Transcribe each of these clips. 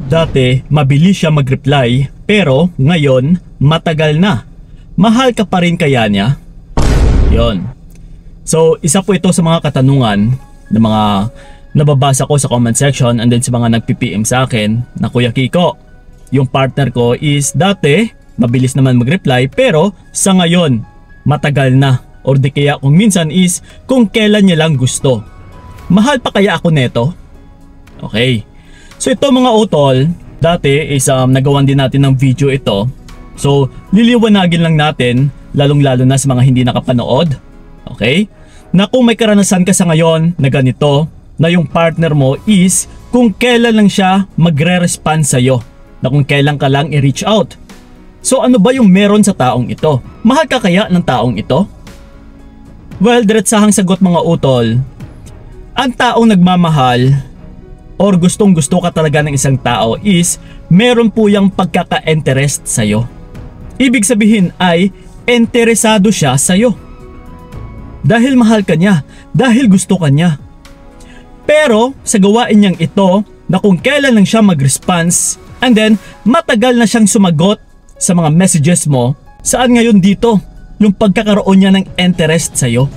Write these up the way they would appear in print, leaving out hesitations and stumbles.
Dati, mabilis siya mag-reply, pero ngayon, matagal na. Mahal ka pa rin kaya niya? Yon. So, isa po ito sa mga katanungan na mga nababasa ko sa comment section and then sa mga nag-PPM sa akin na Kuya Kiko, yung partner ko is dati, mabilis naman mag-reply, pero sa ngayon, matagal na. Or di kaya kung minsan is kung kailan niya lang gusto. Mahal pa kaya ako neto? Okay. So ito mga utol, dati is nagawan din natin ng video ito. So liliwanagin lang natin, lalong-lalo na sa mga hindi nakapanood. Okay? Na kung may karanasan ka sa ngayon na ganito, na yung partner mo is kung kailan lang siya magre-respond sa'yo. Na kung kailan ka lang i-reach out. So ano ba yung meron sa taong ito? Mahal ka kaya ng taong ito? Well, diretsahang sagot mga utol. Ang taong nagmamahal or gustong gusto ka talaga ng isang tao is meron po yung pagkaka-interest sa'yo. Ibig sabihin ay interesado siya sa'yo. Dahil mahal ka niya, dahil gusto ka niya. Pero sa gawain niyang ito na kung kailan lang siya mag-response and then matagal na siyang sumagot sa mga messages mo, saan ngayon dito yung pagkakaroon niya ng interest sa'yo?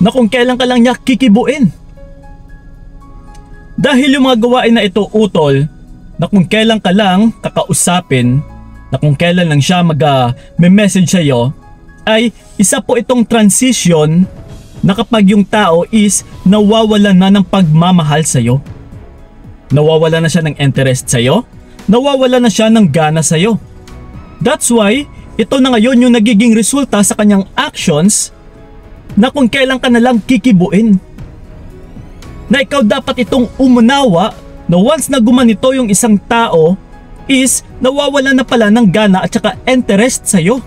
Na kung kailan ka lang niya kikibuin. Dahil yung mga gawain na ito utol, na kung kailan ka lang kakausapin, na kung kailan lang siya mag-message sa'yo, ay isa po itong transition na kapag yung tao is nawawala na ng pagmamahal sa'yo. Nawawala na siya ng interest sa'yo, nawawala na siya ng gana sa'yo. That's why, ito na ngayon yung nagiging resulta sa kanyang actions na kung kailan ka na lang kikibuin. Na ikaw dapat itong umunawa na once na gumanito yung isang tao is nawawala na pala ng gana at saka interest sa'yo.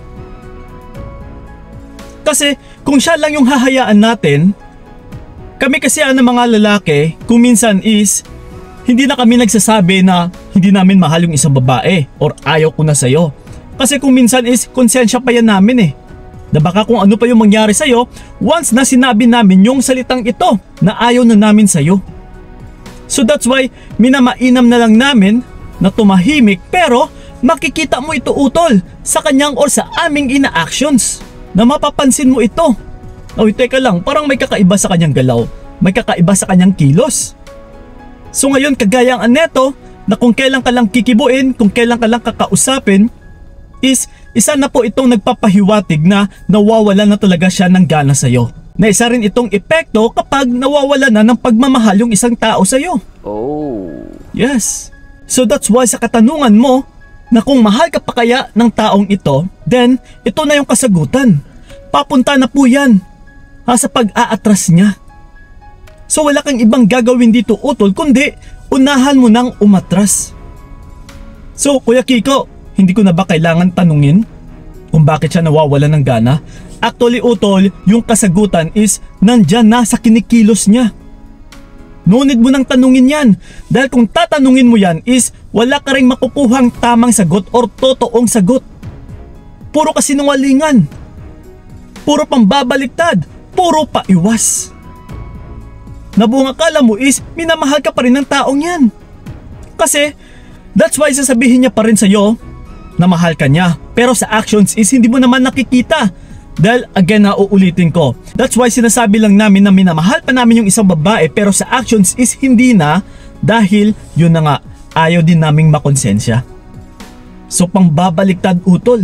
Kasi kung siya lang yung hahayaan natin, kami kasi ng mga lalaki kung minsan is hindi na kami nagsasabi na hindi namin mahal yung isang babae or ayaw ko na sa'yo. Kasi kung minsan is konsensya pa yan namin na baka kung ano pa yung mangyari sa'yo once na sinabi namin yung salitang ito na ayaw na namin sa'yo. So that's why minamainam na lang namin na tumahimik pero makikita mo ito utol sa kanyang or sa aming ina-actions na mapapansin mo ito. Oy, teka lang, parang may kakaiba sa kanyang galaw, may kakaiba sa kanyang kilos. So ngayon kagaya ang neto na kung kailan ka lang kikibuin, kung kailan ka lang kakausapin is isa na po itong nagpapahiwatig na nawawala na talaga siya ng gana sa'yo. Na isa rin itong epekto kapag nawawala na ng pagmamahal yung isang tao sa'yo. Oh. Yes. So that's why sa katanungan mo na kung mahal ka pa kaya ng taong ito, then ito na yung kasagutan. Papunta na po yan sa pag-aatras niya. So wala kang ibang gagawin dito utol kundi unahan mo nang umatras. So Kuya Kiko, hindi ko na ba kailangan tanungin kung bakit siya nawawala ng gana? Actually utol, yung kasagutan is nandyan na sa kinikilos niya. No need mo nang tanungin yan. Dahil kung tatanungin mo yan is wala ka rin makukuhang tamang sagot or totoong sagot. Puro kasinungalingan. Puro pambabaliktad. Puro paiwas. Na buong akala mo is minamahal ka pa rin ng taong yan. Kasi that's why sasabihin niya pa rin sa'yo na mahal ka niya. Pero sa actions is hindi mo naman nakikita. Dahil again na uulitin ko. That's why sinasabi lang namin na minamahal pa namin yung isang babae pero sa actions is hindi na dahil yun na nga ayaw din naming makonsensya. So pangbabaliktad utol.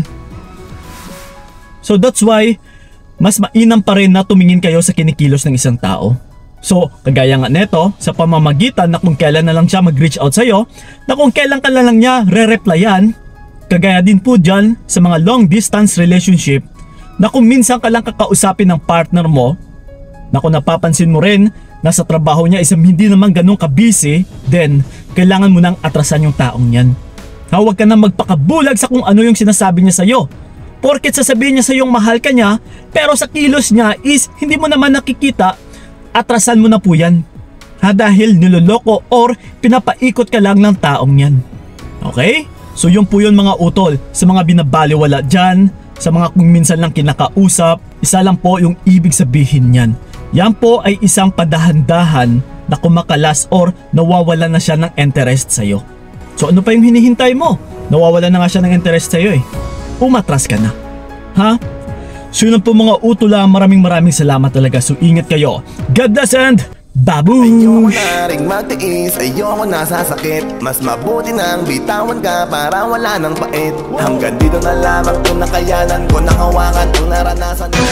So that's why mas mainam pa rin na tumingin kayo sa kinikilos ng isang tao. So kagaya nga neto sa pamamagitan na kung kailan na lang siya mag-reach out sa'yo, na kung kailan ka na lang niya re-replyan, kagaya din po dyan sa mga long distance relationship na kung minsan ka lang kakausapin ng partner mo, na kung napapansin mo rin na sa trabaho niya isang hindi naman ganun ka-busy, then kailangan mo nang atrasan yung taong yan. Huwag ka na magpakabulag sa kung ano yung sinasabi niya sa'yo. Porket sasabihin niya sa'yong mahal ka niya, pero sa kilos niya is hindi mo naman nakikita, atrasan mo na po yan. Dahil niloloko or pinapaikot ka lang ng taong yan. Okay? So yun po yun mga utol, sa mga binabaliwala dyan, sa mga kung minsan lang kinakausap, isa lang po yung ibig sabihin niyan. Yan po ay isang padahan-dahan na kumakalas or nawawala na siya ng interest sa'yo. So ano pa yung hinihintay mo? Nawawala na nga siya ng interest sa'yo eh. Umatras ka na. Ha? So yun po mga utula, maraming salamat talaga. So ingat kayo. God bless and babush! Ayoko na rin magtiis, ayoko na sasakit. Mas mabuti nang bitawan ka para wala nang pait. Hanggang dito na lamang kung nakayanan ko, nakawakan kung naranasan ko.